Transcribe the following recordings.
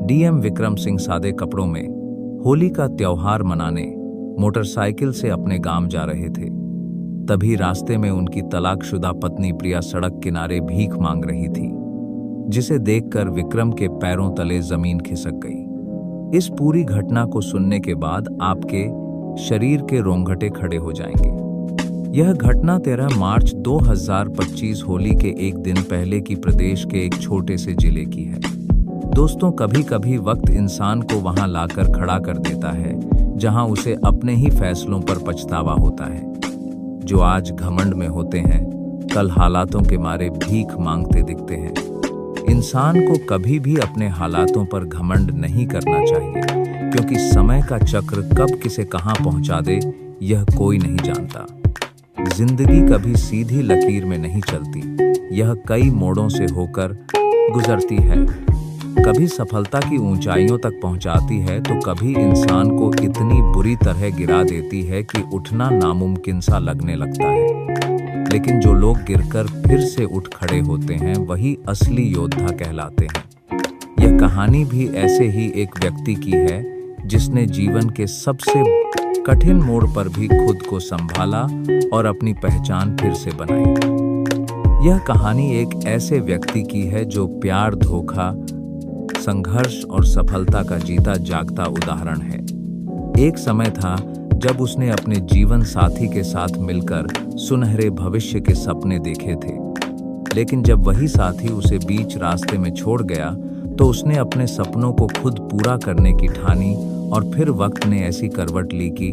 DM Vikram Singh सादे कपड़ों में होली का त्योहार मनाने मोटरसाइकिल से अपने गांव जा रहे थे। तभी रास्ते में उनकी तलाकशुदा पत्नी प्रिया सड़क किनारे भीख मांग रही थी, जिसे देखकर विक्रम के पैरों तले जमीन खिसक गई। इस पूरी घटना को सुनने के बाद आपके शरीर के रोंगटे खड़े हो जाएंगे। यह घटना 13 मार्च 2025 होली के एक दिन पहले की प्रदेश के एक छोटे से जिले की है। दोस्तों, कभी कभी वक्त इंसान को वहां लाकर खड़ा कर देता है जहां उसे अपने ही फैसलों पर पछतावा होता है। जो आज घमंड में होते हैं, कल हालातों के मारे भीख मांगते दिखते हैं। इंसान को कभी भी अपने हालातों पर घमंड नहीं करना चाहिए, क्योंकि समय का चक्र कब किसे कहां पहुंचा दे यह कोई नहीं जानता। जिंदगी कभी सीधी लकीर में नहीं चलती, यह कई मोड़ों से होकर गुजरती है। कभी सफलता की ऊंचाइयों तक पहुंचाती है तो कभी इंसान को इतनी बुरी तरह गिरा देती है कि उठना नामुमकिन सा लगने लगता है। लेकिन जो लोग गिरकर फिर से उठ खड़े होते हैं वही असली योद्धा कहलाते हैं। यह कहानी भी ऐसे ही एक व्यक्ति की है जिसने जीवन के सबसे कठिन मोड़ पर भी खुद को संभाला और अपनी पहचान फिर से बनाई। यह कहानी एक ऐसे व्यक्ति की है जो प्यार, धोखा, संघर्ष और सफलता का जीता जागता उदाहरण है। एक समय था जब उसने अपने जीवन साथी के साथ मिलकर सुनहरे भविष्य के सपने देखे थे, लेकिन जब वही साथी उसे बीच रास्ते में छोड़ गया तो उसने अपने सपनों को खुद पूरा करने की ठानी और फिर वक्त ने ऐसी करवट ली कि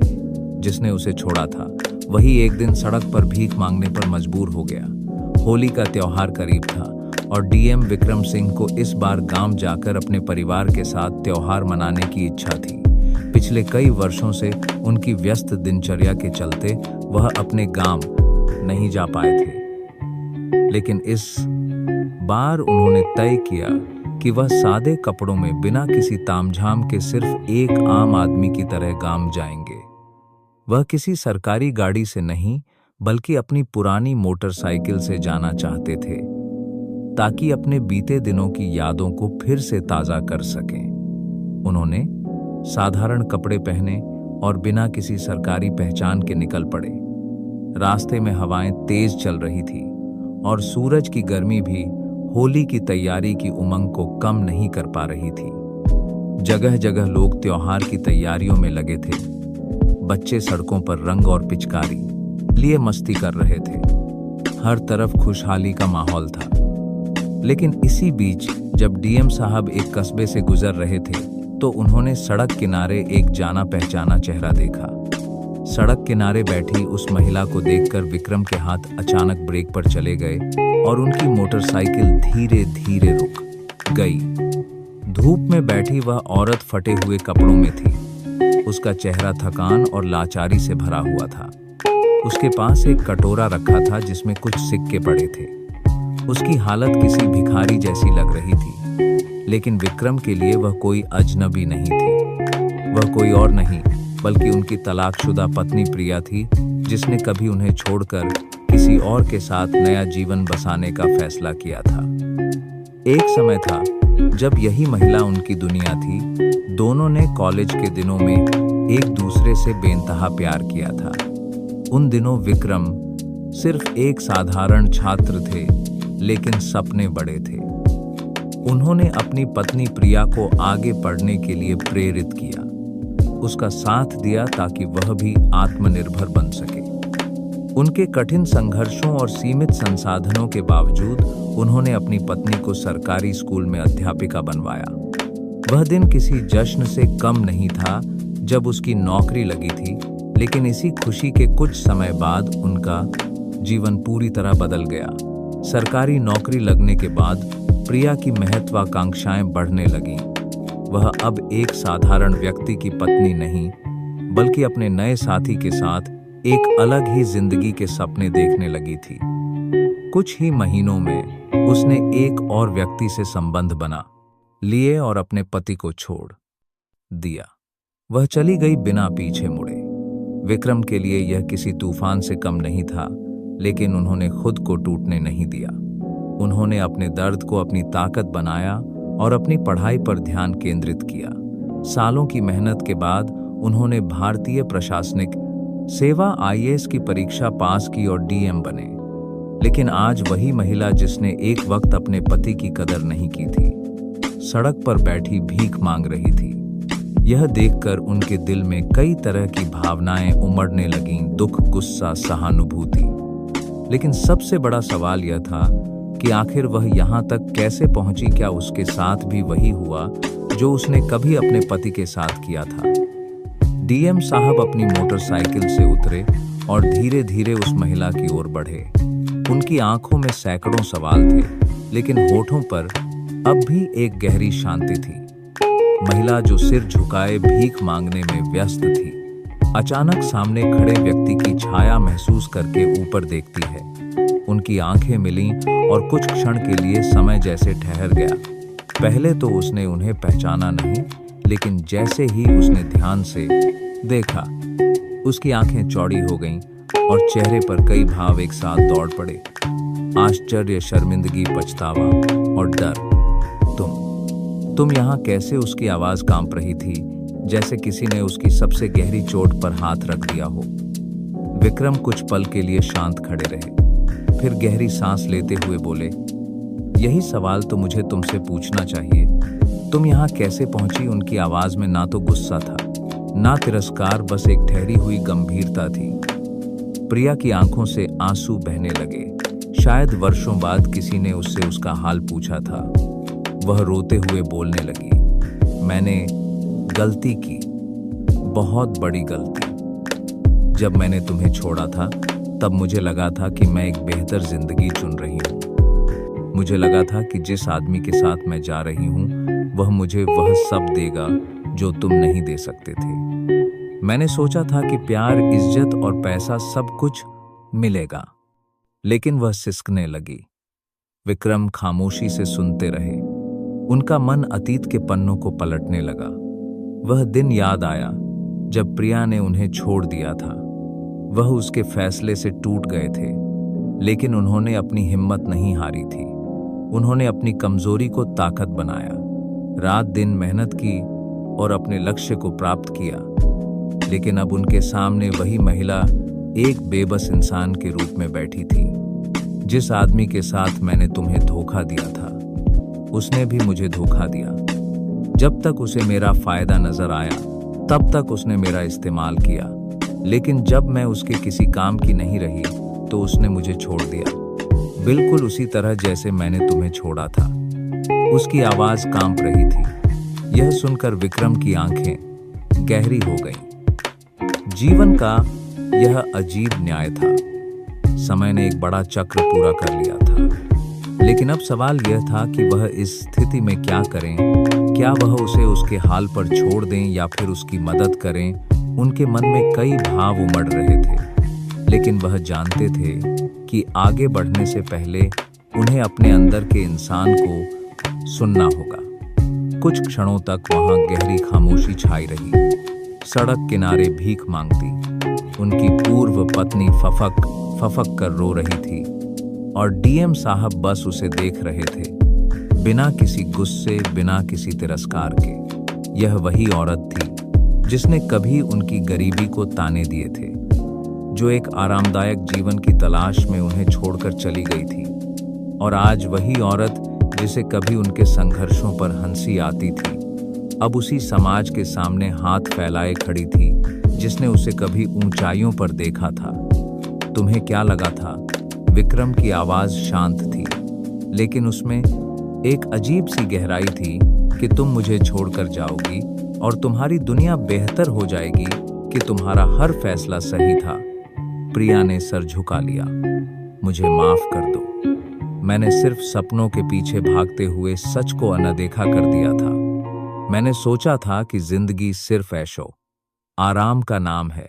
जिसने उसे छोड़ा था वही एक दिन सड़क पर भीख मांगने पर मजबूर हो गया। होली का त्योहार करीब था और डीएम विक्रम सिंह को इस बार गांव जाकर अपने परिवार के साथ त्योहार मनाने की इच्छा थी। पिछले कई वर्षों से उनकी व्यस्त दिनचर्या के चलते वह अपने गांव नहीं जा पाए थे, लेकिन इस बार उन्होंने तय किया कि वह सादे कपड़ों में बिना किसी तामझाम के सिर्फ एक आम आदमी की तरह गांव जाएंगे। वह किसी सरकारी गाड़ी से नहीं बल्कि अपनी पुरानी मोटरसाइकिल से जाना चाहते थे, ताकि अपने बीते दिनों की यादों को फिर से ताज़ा कर सकें। उन्होंने साधारण कपड़े पहने और बिना किसी सरकारी पहचान के निकल पड़े। रास्ते में हवाएं तेज चल रही थी और सूरज की गर्मी भी होली की तैयारी की उमंग को कम नहीं कर पा रही थी। जगह जगह लोग त्योहार की तैयारियों में लगे थे। बच्चे सड़कों पर रंग और पिचकारी लिए मस्ती कर रहे थे। हर तरफ खुशहाली का माहौल था। लेकिन इसी बीच जब डीएम साहब एक कस्बे से गुजर रहे थे तो उन्होंने सड़क किनारे एक जाना पहचाना चेहरा देखा। सड़क किनारे बैठी उस महिला को देखकर विक्रम के हाथ अचानक ब्रेक पर चले गए और उनकी मोटरसाइकिल धीरे धीरे रुक गई। धूप में बैठी वह औरत फटे हुए कपड़ों में थी। उसका चेहरा थकान और लाचारी से भरा हुआ था। उसके पास एक कटोरा रखा था जिसमें कुछ सिक्के पड़े थे। उसकी हालत किसी भिखारी जैसी लग रही थी, लेकिन विक्रम के लिए वह कोई अजनबी नहीं थी। वह कोई और नहीं बल्कि उनकी तलाकशुदा पत्नी प्रिया थी, जिसने कभी उन्हें छोड़कर किसी और के साथ नया जीवन बसाने का फैसला किया था। एक समय था जब यही महिला उनकी दुनिया थी। दोनों ने कॉलेज के दिनों में एक दूसरे से बेइंतहा प्यार किया था। उन दिनों विक्रम सिर्फ एक साधारण छात्र थे, लेकिन सपने बड़े थे। उन्होंने अपनी पत्नी प्रिया को आगे पढ़ने के लिए प्रेरित किया, उसका साथ दिया ताकि वह भी आत्मनिर्भर बन सके। उनके कठिन संघर्षों और सीमित संसाधनों के बावजूद उन्होंने अपनी पत्नी को सरकारी स्कूल में अध्यापिका बनवाया। वह दिन किसी जश्न से कम नहीं था जब उसकी नौकरी लगी थी, लेकिन इसी खुशी के कुछ समय बाद उनका जीवन पूरी तरह बदल गया। सरकारी नौकरी लगने के बाद प्रिया की महत्वाकांक्षाएं बढ़ने लगीं। वह अब एक साधारण व्यक्ति की पत्नी नहीं, बल्कि अपने नए साथी के साथ एक अलग ही जिंदगी के सपने देखने लगी थी। कुछ ही महीनों में उसने एक और व्यक्ति से संबंध बना लिए और अपने पति को छोड़ दिया। वह चली गई बिना पीछे मुड़े। विक्रम के लिए यह किसी तूफान से कम नहीं था, लेकिन उन्होंने खुद को टूटने नहीं दिया। उन्होंने अपने दर्द को अपनी ताकत बनाया और अपनी पढ़ाई पर ध्यान केंद्रित किया। सालों की मेहनत के बाद उन्होंने भारतीय प्रशासनिक सेवा आईएएस की परीक्षा पास की और डीएम बने। लेकिन आज वही महिला जिसने एक वक्त अपने पति की कदर नहीं की थी, सड़क पर बैठी भीख मांग रही थी। यह देखकर उनके दिल में कई तरह की भावनाएं उमड़ने लगीं, दुख, गुस्सा, सहानुभूति। लेकिन सबसे बड़ा सवाल यह था कि आखिर वह यहाँ तक कैसे पहुंची। क्या उसके साथ भी वही हुआ जो उसने कभी अपने पति के साथ किया था? डीएम साहब अपनी मोटरसाइकिल से उतरे और धीरे धीरे उस महिला की ओर बढ़े। उनकी आंखों में सैकड़ों सवाल थे, लेकिन होठों पर अब भी एक गहरी शांति थी। महिला जो सिर झुकाए भीख मांगने में व्यस्त थी, अचानक सामने खड़े व्यक्ति की छाया महसूस करके ऊपर देखती है। उनकी आंखें मिलीं और कुछ क्षण के लिए समय जैसे ठहर गया। पहले तो उसने उन्हें पहचाना नहीं, लेकिन जैसे ही उसने ध्यान से देखा, उसकी आंखें चौड़ी हो गईं और चेहरे पर कई भाव एक साथ दौड़ पड़े। आश्चर्य, शर्मिंदगी, पछतावा और डर। तुम यहाँ कैसे? उसकी आवाज कांप रही थी, जैसे किसी ने उसकी सबसे गहरी चोट पर हाथ रख दिया हो। विक्रम कुछ पल के लिए शांत खड़े रहे, फिर गहरी सांस लेते हुए बोले, यही सवाल तो मुझे तुमसे पूछना चाहिए। तुम यहाँ कैसे पहुंची? उनकी आवाज में ना तो गुस्सा था, ना तिरस्कार, बस एक ठहरी हुई गंभीरता थी। प्रिया की आंखों से आंसू बहने लगे। शायद वर्षों बाद किसी ने उससे उसका हाल पूछा था। वह रोते हुए बोलने लगी, मैंने गलती की, बहुत बड़ी गलती। जब मैंने तुम्हें छोड़ा था, तब मुझे लगा था कि मैं एक बेहतर जिंदगी चुन रही हूँ। मुझे लगा था कि जिस आदमी के साथ मैं जा रही हूँ, वह मुझे वह सब देगा जो तुम नहीं दे सकते थे। मैंने सोचा था कि प्यार, इज्जत और पैसा सब कुछ मिलेगा। लेकिन वह सिसकने लगी। विक्रम खामोशी से सुनते रहे। उनका मन अतीत के पन्नों को पलटने लगा। वह दिन याद आया जब प्रिया ने उन्हें छोड़ दिया था। वह उसके फैसले से टूट गए थे, लेकिन उन्होंने अपनी हिम्मत नहीं हारी थी। उन्होंने अपनी कमजोरी को ताकत बनाया, रात दिन मेहनत की और अपने लक्ष्य को प्राप्त किया। लेकिन अब उनके सामने वही महिला एक बेबस इंसान के रूप में बैठी थी। जिस आदमी के साथ मैंने तुम्हें धोखा दिया था, उसने भी मुझे धोखा दिया। जब तक उसे मेरा फायदा नजर आया, तब तक उसने मेरा इस्तेमाल किया। लेकिन जब मैं उसके किसी काम की नहीं रही, तो उसने मुझे छोड़ दिया, बिल्कुल उसी तरह जैसे मैंने तुम्हें छोड़ा था। उसकी आवाज कांप रही थी। यह सुनकर विक्रम की आंखें गहरी हो गईं। जीवन का यह अजीब न्याय था। समय ने एक बड़ा चक्र पूरा कर लिया था, लेकिन अब सवाल यह था कि वह इस स्थिति में क्या करें। क्या वह उसे उसके हाल पर छोड़ दें या फिर उसकी मदद करें? उनके मन में कई भाव उमड़ रहे थे, लेकिन वह जानते थे कि आगे बढ़ने से पहले उन्हें अपने अंदर के इंसान को सुनना होगा। कुछ क्षणों तक वहां गहरी खामोशी छाई रही। सड़क किनारे भीख मांगती उनकी पूर्व पत्नी फफक कर रो रही थी और डीएम साहब बस उसे देख रहे थे, बिना किसी गुस्से, बिना किसी तिरस्कार के। यह वही औरत थी जिसने कभी उनकी गरीबी को ताने दिए थे, जो एक आरामदायक जीवन की तलाश में उन्हें छोड़कर चली गई थी। और आज वही औरत जिसे कभी उनके संघर्षों पर हंसी आती थी, अब उसी समाज के सामने हाथ फैलाए खड़ी थी जिसने उसे कभी ऊंचाइयों पर देखा था। तुम्हें क्या लगा था? विक्रम की आवाज शांत थी, लेकिन उसमें एक अजीब सी गहराई थी कि तुम मुझे छोड़कर जाओगी और तुम्हारी दुनिया बेहतर हो जाएगी, कि तुम्हारा हर फैसला सही था। प्रिया ने सर झुका लिया। मुझे माफ कर दो। मैंने सिर्फ सपनों के पीछे भागते हुए सच को अनदेखा कर दिया था। मैंने सोचा था कि जिंदगी सिर्फ ऐशो आराम का नाम है,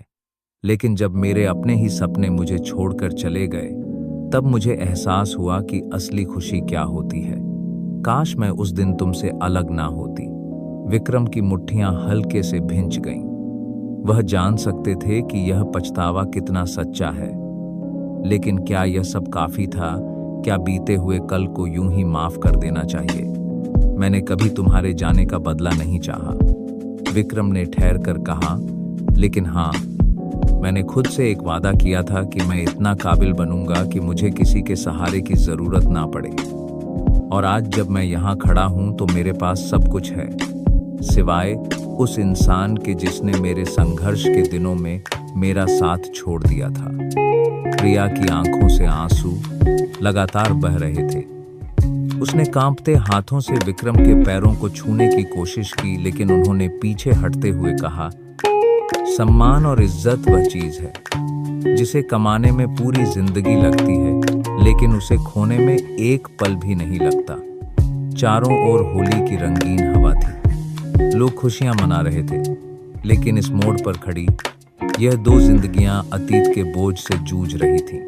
लेकिन जब मेरे अपने ही सपने मुझे छोड़कर चले गए, तब मुझे एहसास हुआ कि असली खुशी क्या होती है। काश मैं उस दिन तुमसे अलग ना होती। विक्रम की मुट्ठियां हल्के से भिंच गईं। वह जान सकते थे कि यह पछतावा कितना सच्चा है, लेकिन क्या यह सब काफी था? क्या बीते हुए कल को यूं ही माफ कर देना चाहिए? मैंने कभी तुम्हारे जाने का बदला नहीं चाहा। विक्रम ने ठहर कर कहा, लेकिन हाँ, मैंने खुद से एक वादा किया था कि मैं इतना काबिल बनूंगा कि मुझे किसी के सहारे की जरूरत ना पड़े। और आज जब मैं यहाँ खड़ा हूं तो मेरे पास सब कुछ है, सिवाय उस इंसान के जिसने मेरे संघर्ष के दिनों में मेरा साथ छोड़ दिया था। प्रिया की आंखों से आंसू लगातार बह रहे थे। उसने कांपते हाथों से विक्रम के पैरों को छूने की कोशिश की, लेकिन उन्होंने पीछे हटते हुए कहा, सम्मान और इज्जत वह चीज है जिसे कमाने में पूरी जिंदगी लगती है, लेकिन उसे खोने में एक पल भी नहीं लगता। चारों ओर होली की रंगीन हवा थी। लोग खुशियां मना रहे थे, लेकिन इस मोड़ पर खड़ी यह दो जिंदगियां अतीत के बोझ से जूझ रही थीं।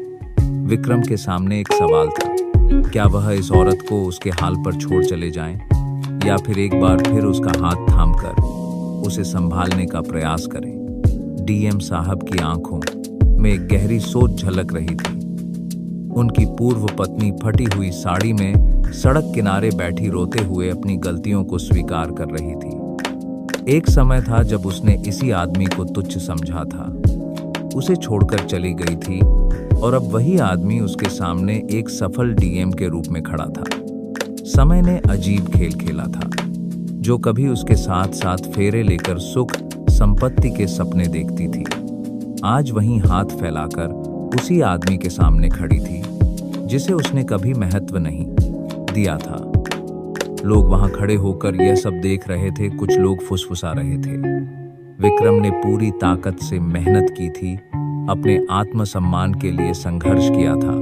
विक्रम के सामने एक सवाल था, क्या वह इस औरत को उसके हाल पर छोड़ चले जाएं, या फिर एक बार फिर उसका हाथ थामकर उसे संभालने का प्रयास करें। डीएम साहब की आंखों में एक गहरी सोच झलक रही थी। उनकी पूर्व पत्नी फटी हुई साड़ी में सड़क किनारे बैठी रोते हुए अपनी गलतियों को स्वीकार कर रही थी। एक समय था जब उसने इसी आदमी को तुच्छ समझा था, उसे छोड़कर चली गई थी, और अब वही आदमी उसके सामने एक सफल डीएम के रूप में खड़ा था। समय ने अजीब खेल खेला था। जो कभी उसके साथ साथ फेरे लेकर सुख संपत्ति के सपने देखती थी, आज वहीं हाथ फैलाकर उसी आदमी के सामने खड़ी थी जिसे उसने कभी महत्व नहीं दिया था। लोग वहां खड़े होकर यह सब देख रहे थे, कुछ लोग फुसफुसा रहे थे। विक्रम ने पूरी ताकत से मेहनत की थी, अपने आत्मसम्मान के लिए संघर्ष किया था,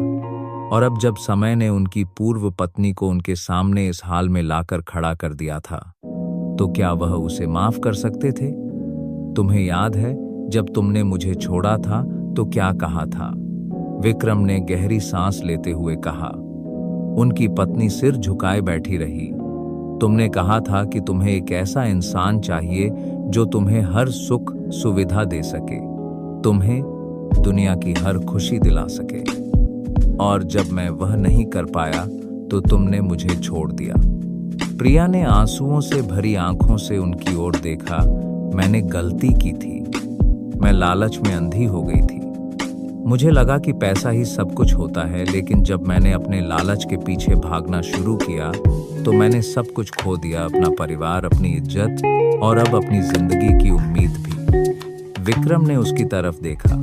और अब जब समय ने उनकी पूर्व पत्नी को उनके सामने इस हाल में लाकर खड़ा कर दिया था, तो क्या वह उसे माफ कर सकते थे? तुम्हें याद है जब तुमने मुझे छोड़ा था तो क्या कहा था? विक्रम ने गहरी सांस लेते हुए कहा। उनकी पत्नी सिर झुकाए बैठी रही। तुमने कहा था कि तुम्हें एक ऐसा इंसान चाहिए जो तुम्हें हर सुख सुविधा दे सके, तुम्हें दुनिया की हर खुशी दिला सके, और जब मैं वह नहीं कर पाया तो तुमने मुझे छोड़ दिया। प्रिया ने आंसुओं से भरी आंखों से उनकी ओर देखा। मैंने गलती की थी, मैं लालच में अंधी हो गई थी। मुझे लगा कि पैसा ही सब कुछ होता है, लेकिन जब मैंने अपने लालच के पीछे भागना शुरू किया तो मैंने सब कुछ खो दिया, अपना परिवार, अपनी इज्जत और अब अपनी जिंदगी की उम्मीद भी। विक्रम ने उसकी तरफ देखा,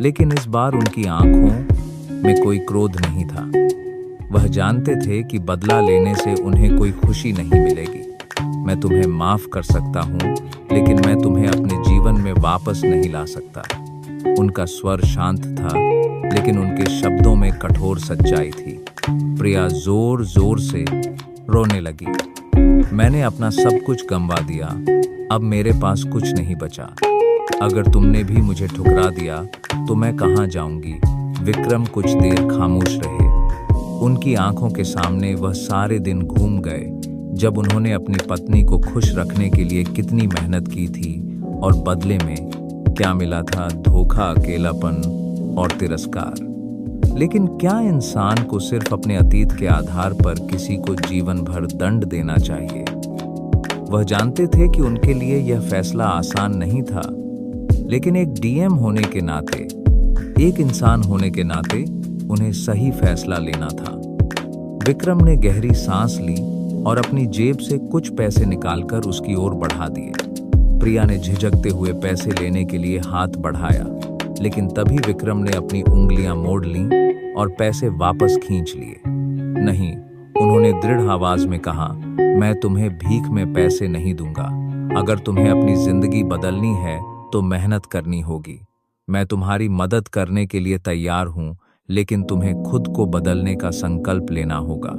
लेकिन इस बार उनकी आंखों में कोई क्रोध नहीं था। वह जानते थे कि बदला लेने से उन्हें कोई खुशी नहीं मिलेगी। मैं तुम्हें माफ कर सकता हूँ, लेकिन मैं तुम्हें अपने जीवन में वापस नहीं ला सकता। उनका स्वर शांत था, लेकिन उनके शब्दों में कठोर सच्चाई थी। प्रिया जोर जोर से रोने लगी। मैंने अपना सब कुछ गंवा दिया, अब मेरे पास कुछ नहीं बचा। अगर तुमने भी मुझे ठुकरा दिया तो मैं कहाँ जाऊंगी? विक्रम कुछ देर खामोश रहे। उनकी आंखों के सामने वह सारे दिन घूम गए जब उन्होंने अपनी पत्नी को खुश रखने के लिए कितनी मेहनत की थी, और बदले में क्या मिला था? धोखा, अकेलापन और तिरस्कार। लेकिन क्या इंसान को सिर्फ अपने अतीत के आधार पर किसी को जीवन भर दंड देना चाहिए? वह जानते थे कि उनके लिए यह फैसला आसान नहीं था, लेकिन एक डीएम होने के नाते, एक इंसान होने के नाते उन्हें सही फैसला लेना था। विक्रम ने गहरी सांस ली और अपनी जेब से कुछ पैसे निकालकर उसकी ओर बढ़ा दिए। प्रिया ने झिझकते हुए पैसे लेने के लिए हाथ बढ़ाया, लेकिन तभी विक्रम ने अपनी उंगलियां मोड़ लीं और पैसे वापस खींच लिए। नहीं, उन्होंने दृढ़ आवाज में कहा, मैं तुम्हें भीख में पैसे नहीं दूंगा। अगर तुम्हें अपनी जिंदगी बदलनी है तो मेहनत करनी होगी। मैं तुम्हारी मदद करने के लिए तैयार हूं, लेकिन तुम्हें खुद को बदलने का संकल्प लेना होगा।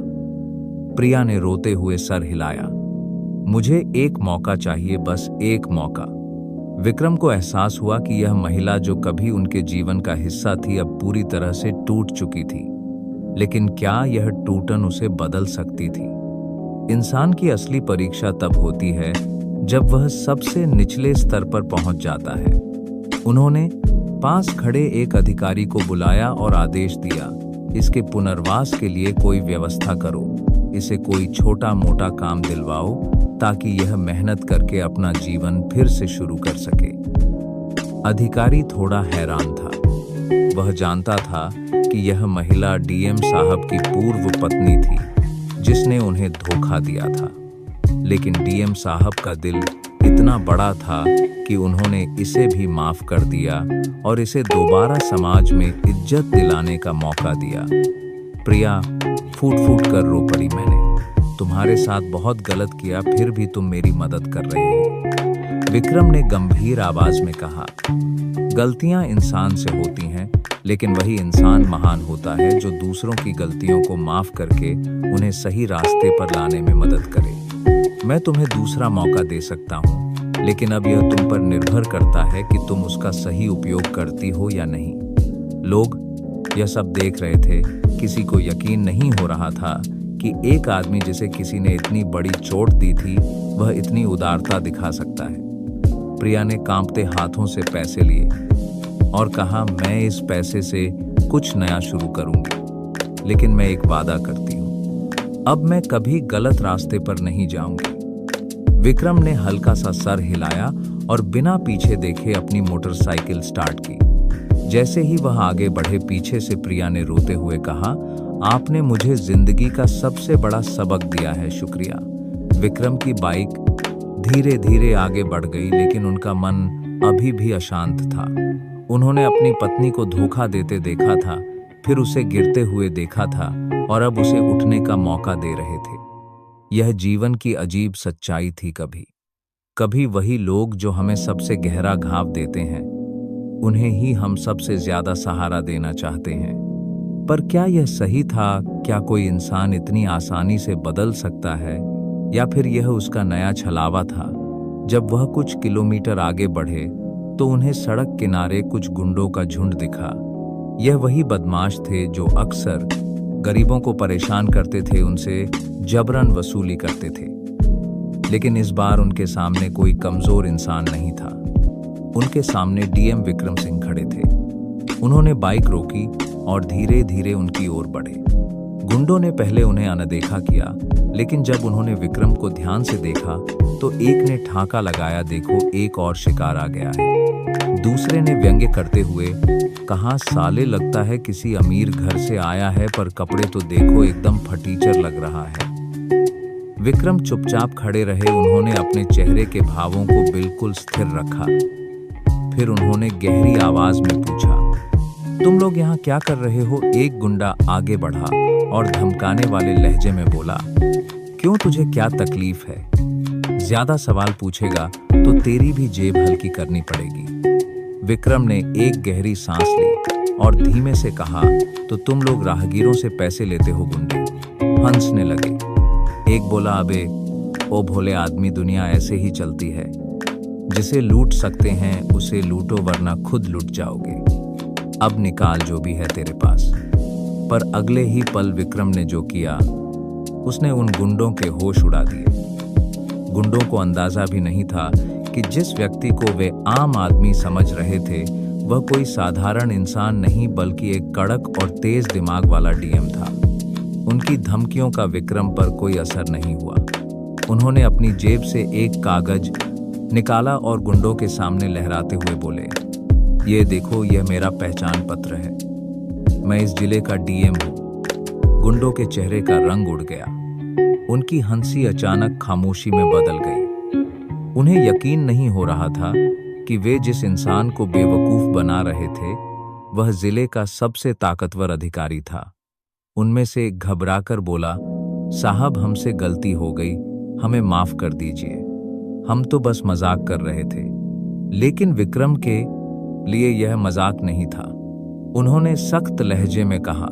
प्रिया ने रोते हुए सर हिलाया। मुझे एक मौका चाहिए, बस एक मौका। विक्रम को एहसास हुआ कि यह महिला जो कभी उनके जीवन का हिस्सा थी अब पूरी तरह से टूट चुकी थी। लेकिन क्या यह टूटन उसे बदल सकती थी? इंसान की असली परीक्षा तब होती है जब वह सबसे निचले स्तर पर पहुंच जाता है। उन्होंने पास खड़े एक अधिकारी को बुलाया और आदेश दिया, इसके पुनर्वास के लिए कोई व्यवस्था करो। इसे कोई छोटा मोटा काम दिलवाओ ताकि यह मेहनत करके अपना जीवन फिर से शुरू कर सके। अधिकारी थोड़ा हैरान था। वह जानता था कि यह महिला डीएम साहब की पूर्व पत्नी थी जिसने उन्हें धोखा दिया था, लेकिन डीएम साहब का दिल इतना बड़ा था कि उन्होंने इसे भी माफ कर दिया और इसे दोबारा समाज में इज्जत दिलाने का मौका दिया। प्रिया, फूट फूट कर रो पड़ी मैंने। तुम्हारे साथ बहुत गलत किया, फिर भी तुम मेरी मदद कर रहे हो। विक्रम ने गंभीर आवाज में कहा, गलतियां इंसान से होती हैं, लेकिन वही इंसान महान होता है जो दूसरों की गलतियों को माफ करके उन्हें सही रास्ते पर लाने में मदद करे। मैं तुम्हें दूसरा मौका दे सकता हूँ, लेकिन अब यह तुम पर निर्भर करता है कि तुम उसका सही उपयोग करती हो या नहीं। लोग यह सब देख रहे थे। किसी को यकीन नहीं हो रहा था कि एक आदमी जिसे किसी ने इतनी बड़ी चोट दी थी, वह इतनी उदारता दिखा सकता है। प्रिया ने कांपते हाथों से पैसे लिए और कहा, मैं इस पैसे से कुछ नया शुरू करूंगी, लेकिन मैं एक वादा करती हूँ, अब मैं कभी गलत रास्ते पर नहीं जाऊंगी। विक्रम ने हल्का सा सर हिलाया और बिना पीछे देखे अपनी मोटरसाइकिल स्टार्ट की। जैसे ही वह आगे बढ़े, पीछे से प्रिया ने रोते हुए कहा, आपने मुझे जिंदगी का सबसे बड़ा सबक दिया है, शुक्रिया। विक्रम की बाइक धीरे धीरे आगे बढ़ गई, लेकिन उनका मन अभी भी अशांत था। उन्होंने अपनी पत्नी को धोखा देते देखा था, फिर उसे गिरते हुए देखा था और अब उसे उठने का मौका दे रहे थे। यह जीवन की अजीब सच्चाई थी। कभी कभी वही लोग जो हमें सबसे गहरा घाव देते हैं, उन्हें ही हम सबसे ज्यादा सहारा देना चाहते हैं। पर क्या यह सही था? क्या कोई इंसान इतनी आसानी से बदल सकता है? या फिर यह उसका नया छलावा था? जब वह कुछ किलोमीटर आगे बढ़े तो उन्हें सड़क किनारे कुछ गुंडों का झुंड दिखा। यह वही बदमाश थे जो अक्सर गरीबों को परेशान करते थे, उनसे जबरन वसूली करते थे। लेकिन इस बार उनके सामने कोई कमजोर इंसान नहीं था। उनके सामने डीएम विक्रम सिंह खड़े थे। उन्होंने बाइक रोकी और धीरे धीरे उनकी ओर बढ़े। गुंडों ने पहले उन्हें अनदेखा किया, लेकिन जब उन्होंने विक्रम को ध्यान से देखा तो एक ने ठाका लगाया, देखो एक और शिकार आ गया है। दूसरे ने व्यंग्य करते हुए कहा, साले लगता है किसी अमीर घर से आया है, पर कपड़े तो देखो एकदम फटीचर लग रहा है। विक्रम चुपचाप खड़े रहे। उन्होंने अपने चेहरे के भावों को बिल्कुल स्थिर रखा। फिर उन्होंने गहरी आवाज में पूछा, तुम लोग यहाँ क्या कर रहे हो? एक गुंडा आगे बढ़ा और धमकाने वाले लहजे में बोला, क्यों, तुझे क्या तकलीफ है? ज्यादा सवाल पूछेगा तो तेरी भी जेब हल्की करनी पड़ेगी। विक्रम ने एक गहरी सांस ली और धीमे से कहा, तो तुम लोग राहगीरों से पैसे लेते हो? गुंडे हंसने लगे। एक बोला, अबे ओ भोले आदमी, दुनिया ऐसे ही चलती है। जिसे लूट सकते हैं उसे लूटो, वरना खुद लूट जाओगे। अब निकाल जो भी है तेरे पास। पर अगले ही पल विक्रम ने जो किया, उसने उन गुंडों के होश उड़ा दिए। गुंडों को अंदाजा भी नहीं था कि जिस व्यक्ति को वे आम आदमी समझ रहे थे, वह कोई साधारण इंसान नहीं बल्कि एक कड़क और तेज दिमाग वाला डीएम था। उनकी धमकियों का विक्रम पर कोई असर नहीं हुआ। उन्होंने अपनी जेब से एक कागज निकाला और गुंडों के सामने लहराते हुए बोले, ये देखो, यह मेरा पहचान पत्र है। मैं इस जिले का डीएम हूँ। गुंडों के चेहरे का रंग उड़ गया। उनकी हंसी अचानक खामोशी में बदल गई। उन्हें यकीन नहीं हो रहा था कि वे जिस इंसान को बेवकूफ बना रहे थे, वह जिले का सबसे ताकतवर अधिकारी था। उनमें से एक घबराकर बोला, साहब हमसे गलती हो गई, हमें माफ कर दीजिए, हम तो बस मजाक कर रहे थे। लेकिन विक्रम के लिए यह मजाक नहीं था। उन्होंने सख्त लहजे में कहा,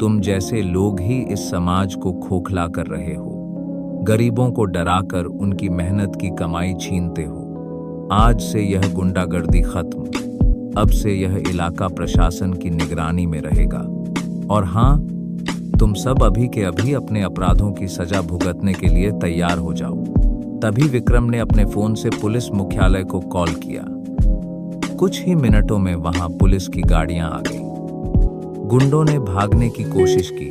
तुम जैसे लोग ही इस समाज को खोखला कर रहे हो, गरीबों को डराकर उनकी मेहनत की कमाई छीनते हो। आज से यह गुंडागर्दी खत्म। अब से यह इलाका प्रशासन की निगरानी में रहेगा। और हाँ, तुम सब अभी के अभी अपने अपराधों की सजा भुगतने के लिए तैयार हो जाओ। तभी विक्रम ने अपने फोन से पुलिस मुख्यालय को कॉल किया। कुछ ही मिनटों में वहां पुलिस की गाड़ियां आ गईं। गुंडों ने भागने की कोशिश की,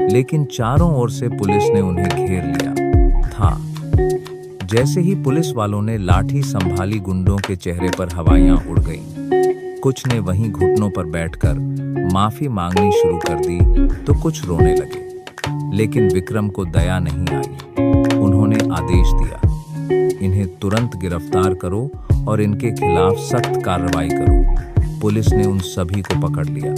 लेकिन चारों ओर से पुलिस ने उन्हें घेर लिया था। जैसे ही पुलिस वालों ने लाठी संभाली, गुंडों के चेहरे पर हवाइयां उड़ गईं। कुछ ने वहीं घुटनों पर बैठकर माफी मांगनी शुरू कर दी तो कुछ रोने लगे। लेकिन विक्रम को दया नहीं आई। उन्होंने आदेश दिया, इन्हें तुरंत गिरफ्तार करो और इनके खिलाफ सख्त कार्रवाई करो। पुलिस ने उन सभी को पकड़ लिया।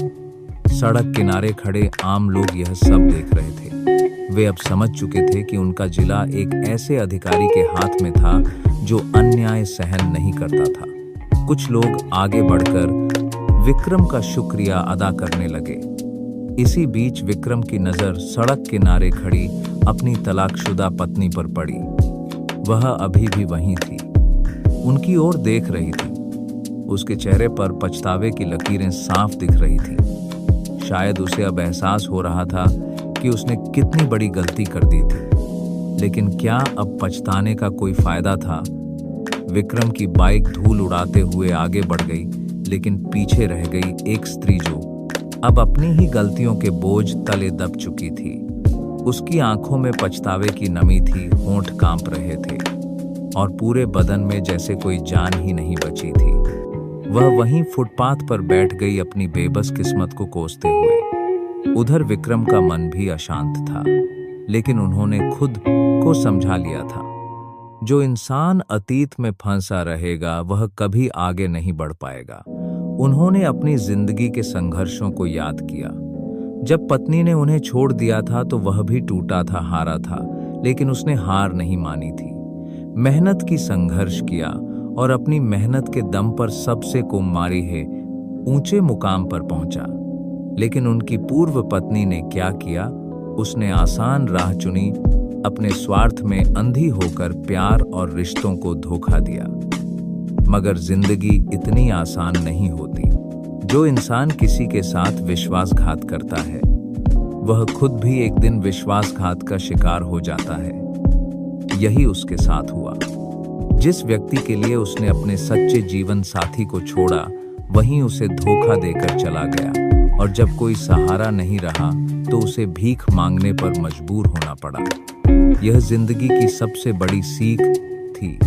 सड़क किनारे खड़े आम लोग यह सब देख रहे थे। वे अब समझ चुके थे कि उनका जिला एक ऐसे अधिकारी के हाथ में था जो अन्याय सहन नहीं करता था। कुछ लोग आगे बढ़कर विक्रम का शुक्रिया अदा करने लगे। इसी बीच विक्रम की नजर सड़क किनारे खड़ी अपनी तलाकशुदा पत्नी पर पड़ी। वह अभी भी वहीं थी, उनकी ओर देख रही थी। उसके चेहरे पर पछतावे की लकीरें साफ दिख रही थीं। शायद उसे अब एहसास हो रहा था कि उसने कितनी बड़ी गलती कर दी थी। लेकिन क्या अब पछताने का कोई फायदा था? विक्रम की बाइक धूल उड़ाते हुए आगे बढ़ गई, लेकिन पीछे रह गई एक स्त्री जो अब अपनी ही गलतियों के बोझ तले दब चुकी थी। उसकी आंखों में पछतावे की नमी थी, होंठ कांप रहे थे और पूरे बदन में जैसे कोई जान ही नहीं बची थी। वह वहीं फुटपाथ पर बैठ गई, अपनी बेबस किस्मत को कोसते हुए। उधर विक्रम का मन भी अशांत था, लेकिन उन्होंने खुद को समझा लिया था, जो इंसान अतीत में फंसा रहेगा वह कभी आगे नहीं बढ़ पाएगा। उन्होंने अपनी जिंदगी के संघर्षों को याद किया। जब पत्नी ने उन्हें छोड़ दिया था तो वह भी टूटा था, हारा था, लेकिन उसने हार नहीं मानी थी। मेहनत की संघर्ष किया और अपनी मेहनत के दम पर सबसे कुम्हारी है ऊंचे मुकाम पर पहुंचा। लेकिन उनकी पूर्व पत्नी ने क्या किया? उसने आसान राह चुनी, अपने स्वार्थ में अंधी होकर प्यार और रिश्तों को धोखा दिया। मगर जिंदगी इतनी आसान नहीं होती। जो इंसान किसी के साथ विश्वासघात करता है वह खुद भी एक दिन विश्वासघात का शिकार हो जाता है। यही उसके साथ हुआ। जिस व्यक्ति के लिए उसने अपने सच्चे जीवन साथी को छोड़ा, वहीं उसे धोखा देकर चला गया और जब कोई सहारा नहीं रहा तो उसे भीख मांगने पर मजबूर होना पड़ा। यह जिंदगी की सबसे बड़ी सीख थी।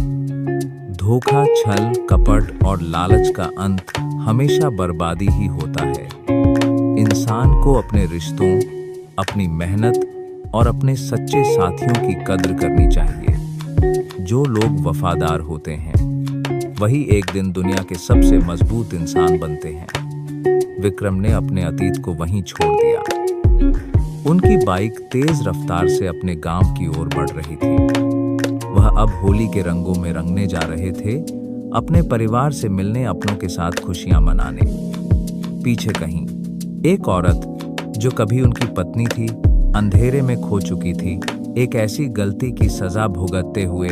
धोखा, छल, कपट और लालच का अंत हमेशा बर्बादी ही होता है। इंसान को अपने रिश्तों, अपनी मेहनत और अपने सच्चे साथियों की कद्र करनी चाहिए। जो लोग वफादार होते हैं वही एक दिन दुनिया के सबसे मजबूत इंसान बनते हैं। विक्रम ने अपने अतीत को वहीं छोड़ दिया। उनकी बाइक तेज रफ्तार से अपने गांव की ओर बढ़ रही थी। वह अब होली के रंगों में रंगने जा रहे थे, अपने परिवार से मिलने, अपनों के साथ खुशियां मनाने। पीछे कहीं एक औरत जो कभी उनकी पत्नी थी, अंधेरे में खो चुकी थी, एक ऐसी गलती की सजा भुगतते हुए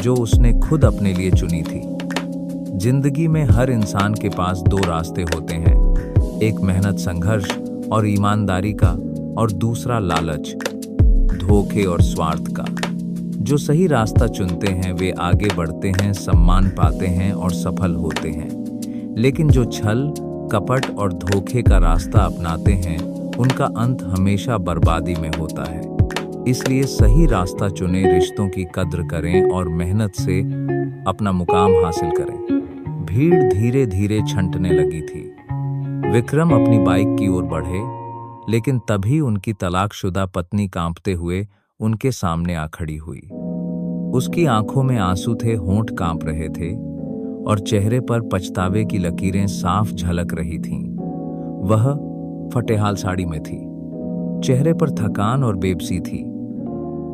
जो उसने खुद अपने लिए चुनी थी। जिंदगी में हर इंसान के पास दो रास्ते होते हैं, एक मेहनत, संघर्ष और ईमानदारी का, और दूसरा लालच, धोखे और स्वार्थ का। जो सही रास्ता चुनते हैं वे आगे बढ़ते हैं, सम्मान पाते हैं और सफल होते हैं। लेकिन जो छल, कपट और धोखे का रास्ता अपनाते हैं उनका अंत हमेशा बर्बादी में होता है। इसलिए सही रास्ता चुनें, रिश्तों की कद्र करें और मेहनत से अपना मुकाम हासिल करें। भीड़ धीरे धीरे छंटने लगी थी। विक्रम अपनी बाइक की ओर बढ़े, लेकिन तभी उनकी तलाकशुदा पत्नी कांपते हुए उनके सामने आ खड़ी हुई। उसकी आंखों में आंसू थे, होंठ कांप रहे थे और चेहरे पर पछतावे की लकीरें साफ झलक रही थीं। वह फटेहाल साड़ी में थी, चेहरे पर थकान और बेबसी थी।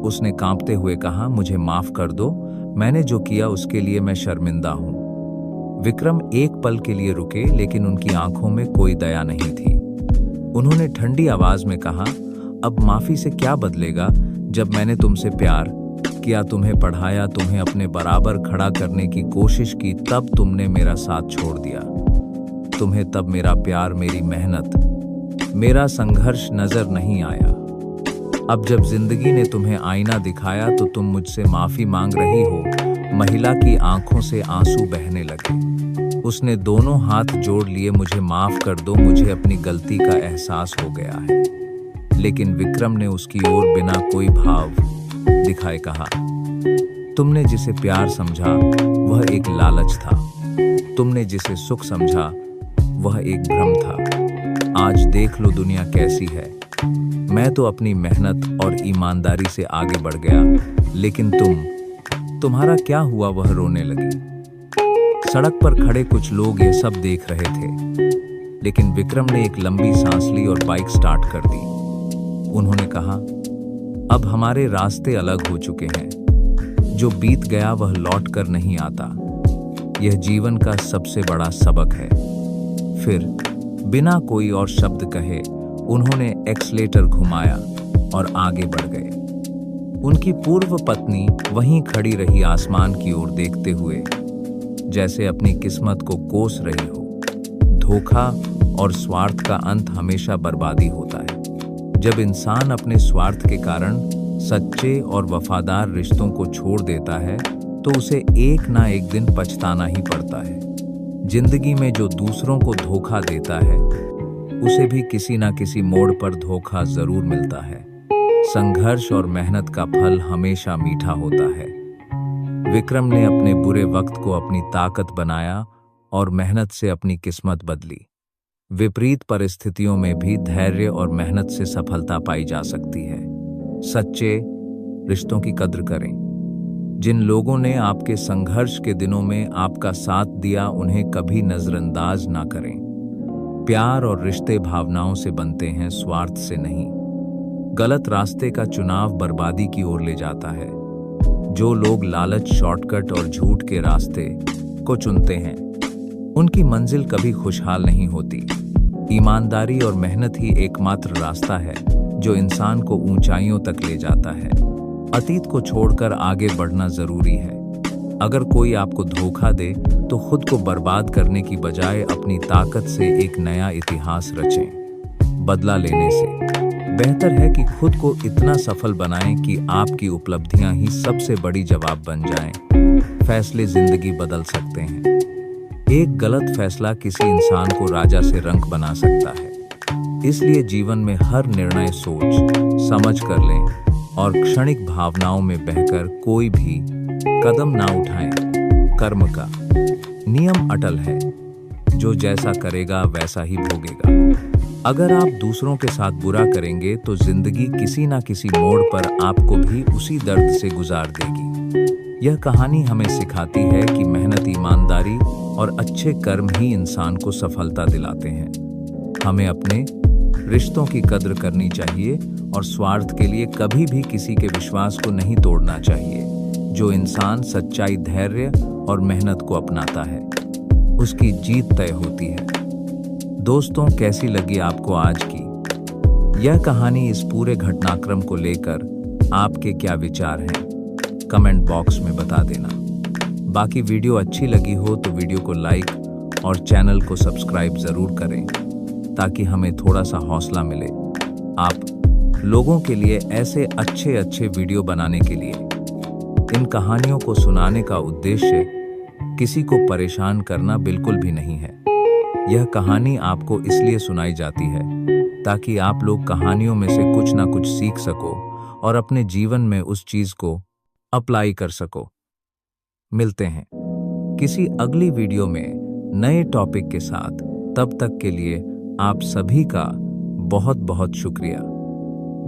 उसने कांपते हुए कहा, मुझे माफ कर दो, मैंने जो किया उसके लिए मैं शर्मिंदा हूं। विक्रम एक पल के लिए रुके, लेकिन उनकी आंखों में कोई दया नहीं थी। उन्होंने ठंडी आवाज में कहा, अब माफी से क्या बदलेगा? जब मैंने तुमसे प्यार किया, तुम्हें पढ़ाया, तुम्हें अपने बराबर खड़ा करने की कोशिश की, तब तुमने मेरा साथ छोड़ दिया। तुम्हें तब मेरा प्यार, मेरी मेहनत, मेरा संघर्ष नजर नहीं आया। अब जब जिंदगी ने तुम्हें आईना दिखाया तो तुम मुझसे माफी मांग रही हो। महिला की आंखों से आंसू बहने लगे। उसने दोनों हाथ जोड़ लिए, मुझे माफ कर दो, मुझे अपनी गलती का एहसास हो गया है। लेकिन विक्रम ने उसकी ओर बिना कोई भाव दिखाए कहा, तुमने जिसे प्यार समझा वह एक लालच था, तुमने जिसे सुख समझा वह एक भ्रम था। आज देख लो दुनिया कैसी है। मैं तो अपनी मेहनत और ईमानदारी से आगे बढ़ गया, लेकिन तुम्हारा क्या हुआ? वह रोने लगी। सड़क पर खड़े कुछ लोग ये सब देख रहे थे, लेकिन विक्रम ने एक लंबी सांस ली और बाइक स्टार्ट कर दी। उन्होंने कहा, अब हमारे रास्ते अलग हो चुके हैं। जो बीत गया वह लौट कर नहीं आता। यह जीवन का सबसे बड़ा सबक है। फिर बिना कोई और शब्द कहे उन्होंने एक्सीलेटर घुमाया और आगे बढ़ गए। उनकी पूर्व पत्नी वहीं खड़ी रही, आसमान की ओर देखते हुए, जैसे अपनी किस्मत को कोस रही हो। धोखा और स्वार्थ का अंत हमेशा बर्बादी होता है। जब इंसान अपने स्वार्थ के कारण सच्चे और वफादार रिश्तों को छोड़ देता है तो उसे एक ना एक दिन पछताना ही पड़ता है। जिंदगी में जो दूसरों को धोखा देता है उसे भी किसी ना किसी मोड़ पर धोखा जरूर मिलता है। संघर्ष और मेहनत का फल हमेशा मीठा होता है। विक्रम ने अपने बुरे वक्त को अपनी ताकत बनाया और मेहनत से अपनी किस्मत बदली। विपरीत परिस्थितियों में भी धैर्य और मेहनत से सफलता पाई जा सकती है। सच्चे रिश्तों की कद्र करें। जिन लोगों ने आपके संघर्ष के दिनों में आपका साथ दिया, उन्हें कभी नजरअंदाज ना करें। प्यार और रिश्ते भावनाओं से बनते हैं, स्वार्थ से नहीं। गलत रास्ते का चुनाव बर्बादी की ओर ले जाता है। जो लोग लालच, शॉर्टकट और झूठ के रास्ते को चुनते हैं उनकी मंजिल कभी खुशहाल नहीं होती। ईमानदारी और मेहनत ही एकमात्र रास्ता है जो इंसान को ऊंचाइयों तक ले जाता है। अतीत को छोड़कर आगे बढ़ना जरूरी है। अगर कोई आपको धोखा दे तो खुद को बर्बाद करने की बजाय अपनी ताकत से एक नया इतिहास रचें। बदला लेने से बेहतर है कि खुद को इतना सफल बनाएं कि आपकी उपलब्धियां ही सबसे बड़ी जवाब बन जाएं। फैसले जिंदगी बदल सकते हैं। एक गलत फैसला किसी इंसान को राजा से रंक बना सकता है। इसलिए जीवन में हर निर्णय सोच समझ कर लें और क्षणिक भावनाओं में बहकर कोई भी कदम ना उठाएं। कर्म का नियम अटल है, जो जैसा करेगा वैसा ही भोगेगा। अगर आप दूसरों के साथ बुरा करेंगे तो जिंदगी किसी ना किसी मोड़ पर आपको भी उसी दर्द से गुजार देगी। यह कहानी हमें सिखाती है कि मेहनत, ईमानदारी और अच्छे कर्म ही इंसान को सफलता दिलाते हैं। हमें अपने रिश्तों की कद्र करनी चाहिए और स्वार्थ के लिए कभी भी किसी के विश्वास को नहीं तोड़ना चाहिए। जो इंसान सच्चाई, धैर्य और मेहनत को अपनाता है उसकी जीत तय होती है। दोस्तों, कैसी लगी आपको आज की यह कहानी? इस पूरे घटनाक्रम को लेकर आपके क्या विचार हैं? कमेंट बॉक्स में बता देना। बाकी वीडियो अच्छी लगी हो तो वीडियो को लाइक और चैनल को सब्सक्राइब जरूर करें ताकि हमें थोड़ा सा हौसला मिले आप लोगों के लिए ऐसे अच्छे वीडियो बनाने के लिए। इन कहानियों को सुनाने का उद्देश्य किसी को परेशान करना बिल्कुल भी नहीं है। यह कहानी आपको इसलिए सुनाई जाती है ताकि आप लोग कहानियों में से कुछ ना कुछ सीख सको और अपने जीवन में उस चीज को अप्लाई कर सको। मिलते हैं किसी अगली वीडियो में नए टॉपिक के साथ। तब तक के लिए आप सभी का बहुत बहुत शुक्रिया।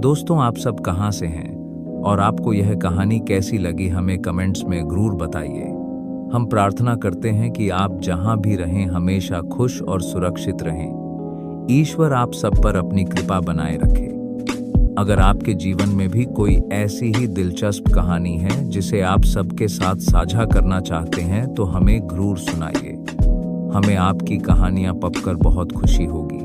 दोस्तों, आप सब कहां से हैं और आपको यह कहानी कैसी लगी हमें कमेंट्स में जरूर बताइए। हम प्रार्थना करते हैं कि आप जहां भी रहें हमेशा खुश और सुरक्षित रहें। ईश्वर आप सब पर अपनी कृपा बनाए रखे। अगर आपके जीवन में भी कोई ऐसी ही दिलचस्प कहानी है जिसे आप सबके साथ साझा करना चाहते हैं तो हमें जरूर सुनाइए। हमें आपकी कहानियां पढ़कर बहुत खुशी होगी।